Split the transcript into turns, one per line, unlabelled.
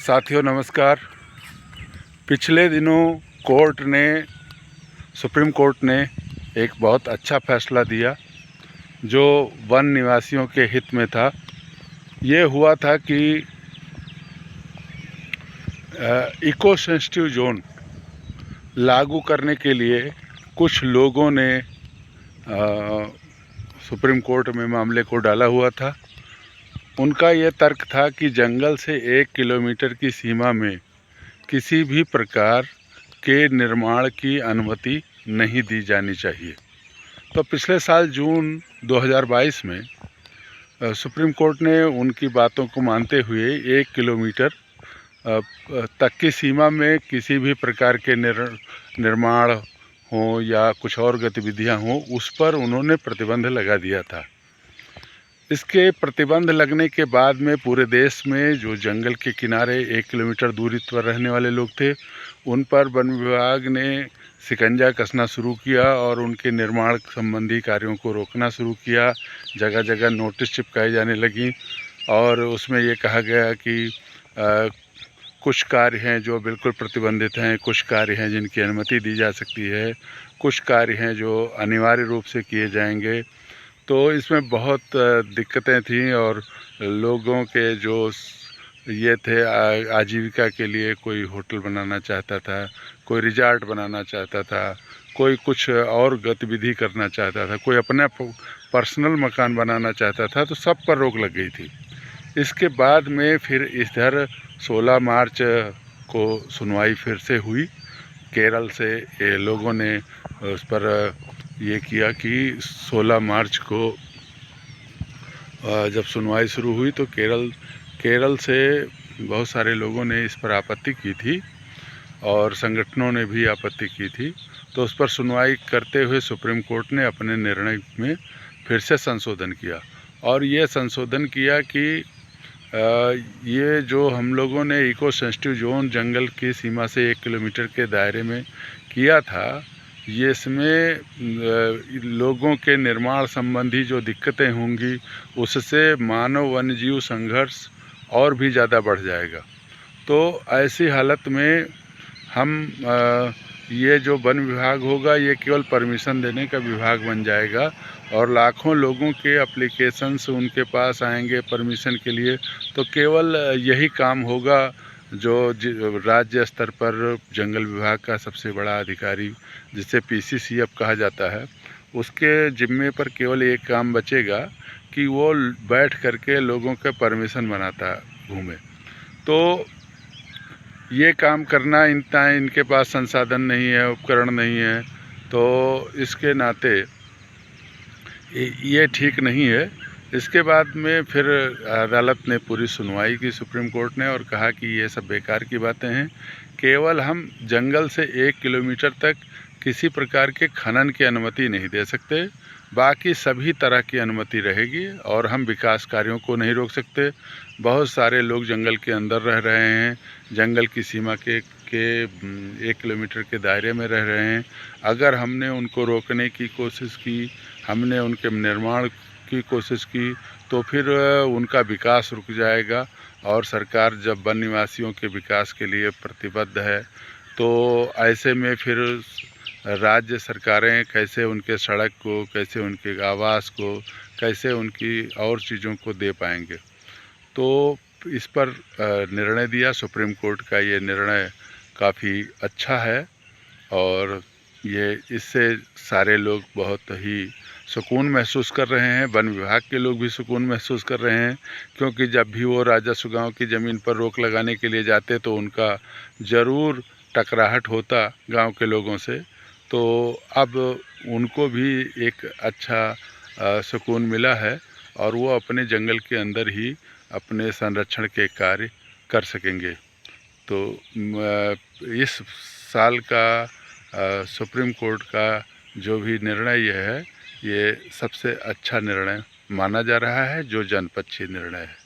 साथियों नमस्कार। पिछले दिनों सुप्रीम कोर्ट ने एक बहुत अच्छा फैसला दिया जो वन निवासियों के हित में था। ये हुआ था कि इको सेंसिटिव जोन लागू करने के लिए कुछ लोगों ने सुप्रीम कोर्ट में मामले को डाला हुआ था। उनका ये तर्क था कि जंगल से 1 किलोमीटर की सीमा में किसी भी प्रकार के निर्माण की अनुमति नहीं दी जानी चाहिए। तो पिछले साल जून 2022 में सुप्रीम कोर्ट ने उनकी बातों को मानते हुए 1 किलोमीटर तक की सीमा में किसी भी प्रकार के निर्माण हो या कुछ और गतिविधियां हों, उस पर उन्होंने प्रतिबंध लगा दिया था। इसके प्रतिबंध लगने के बाद में पूरे देश में जो जंगल के किनारे 1 किलोमीटर दूरी पर रहने वाले लोग थे, उन पर वन विभाग ने शिकंजा कसना शुरू किया और उनके निर्माण संबंधी कार्यों को रोकना शुरू किया। जगह जगह नोटिस चिपकाई जाने लगी और उसमें ये कहा गया कि कुछ कार्य हैं जो बिल्कुल प्रतिबंधित हैं, कुछ कार्य हैं जिनकी अनुमति दी जा सकती है, कुछ कार्य हैं जो अनिवार्य रूप से किए जाएंगे। तो इसमें बहुत दिक्कतें थीं और लोगों के जो ये थे आजीविका के लिए कोई होटल बनाना चाहता था, कोई रिज़ॉर्ट बनाना चाहता था, कोई कुछ और गतिविधि करना चाहता था, कोई अपना पर्सनल मकान बनाना चाहता था, तो सब पर रोक लग गई थी। इसके बाद में फिर इधर 16 मार्च को सुनवाई फिर से हुई। केरल से ये लोगों ने उस पर ये किया कि 16 मार्च को जब सुनवाई शुरू हुई तो केरल से बहुत सारे लोगों ने इस पर आपत्ति की थी और संगठनों ने भी आपत्ति की थी। तो उस पर सुनवाई करते हुए सुप्रीम कोर्ट ने अपने निर्णय में फिर से संशोधन किया और ये संशोधन किया कि ये जो हम लोगों ने इको सेंसिटिव जोन जंगल की सीमा से 1 किलोमीटर के दायरे में किया था, ये इसमें लोगों के निर्माण संबंधी जो दिक्कतें होंगी उससे मानव वन्यजीव संघर्ष और भी ज़्यादा बढ़ जाएगा। तो ऐसी हालत में हम ये जो वन विभाग होगा ये केवल परमिशन देने का विभाग बन जाएगा और लाखों लोगों के एप्लीकेशंस उनके पास आएंगे परमिशन के लिए। तो केवल यही काम होगा जो राज्य स्तर पर जंगल विभाग का सबसे बड़ा अधिकारी, जिसे PCCF कहा जाता है, उसके जिम्मे पर केवल एक काम बचेगा कि वो बैठ करके लोगों के परमिशन बनाता घूमे। तो ये काम करना इनके पास संसाधन नहीं है, उपकरण नहीं है, तो इसके नाते ये ठीक नहीं है। इसके बाद में फिर अदालत ने पूरी सुनवाई की सुप्रीम कोर्ट ने और कहा कि ये सब बेकार की बातें हैं। केवल हम जंगल से 1 किलोमीटर तक किसी प्रकार के खनन की अनुमति नहीं दे सकते, बाकी सभी तरह की अनुमति रहेगी और हम विकास कार्यों को नहीं रोक सकते। बहुत सारे लोग जंगल के अंदर रह रहे हैं, जंगल की सीमा के 1 किलोमीटर के दायरे में रह रहे हैं। अगर हमने उनको रोकने की कोशिश की, हमने उनके निर्माण की कोशिश की, तो फिर उनका विकास रुक जाएगा और सरकार जब वन निवासियों के विकास के लिए प्रतिबद्ध है, तो ऐसे में फिर राज्य सरकारें कैसे उनके सड़क को, कैसे उनके आवास को, कैसे उनकी और चीज़ों को दे पाएंगे। तो इस पर निर्णय दिया सुप्रीम कोर्ट का। ये निर्णय काफ़ी अच्छा है और ये इससे सारे लोग बहुत ही सुकून महसूस कर रहे हैं। वन विभाग के लोग भी सुकून महसूस कर रहे हैं, क्योंकि जब भी वो राजस्व गांव की ज़मीन पर रोक लगाने के लिए जाते तो उनका ज़रूर टकराहट होता गांव के लोगों से। तो अब उनको भी एक अच्छा सुकून मिला है और वो अपने जंगल के अंदर ही अपने संरक्षण के कार्य कर सकेंगे। तो इस साल का सुप्रीम कोर्ट का जो भी निर्णय यह है, ये सबसे अच्छा निर्णय माना जा रहा है, जो जनपक्षी निर्णय है।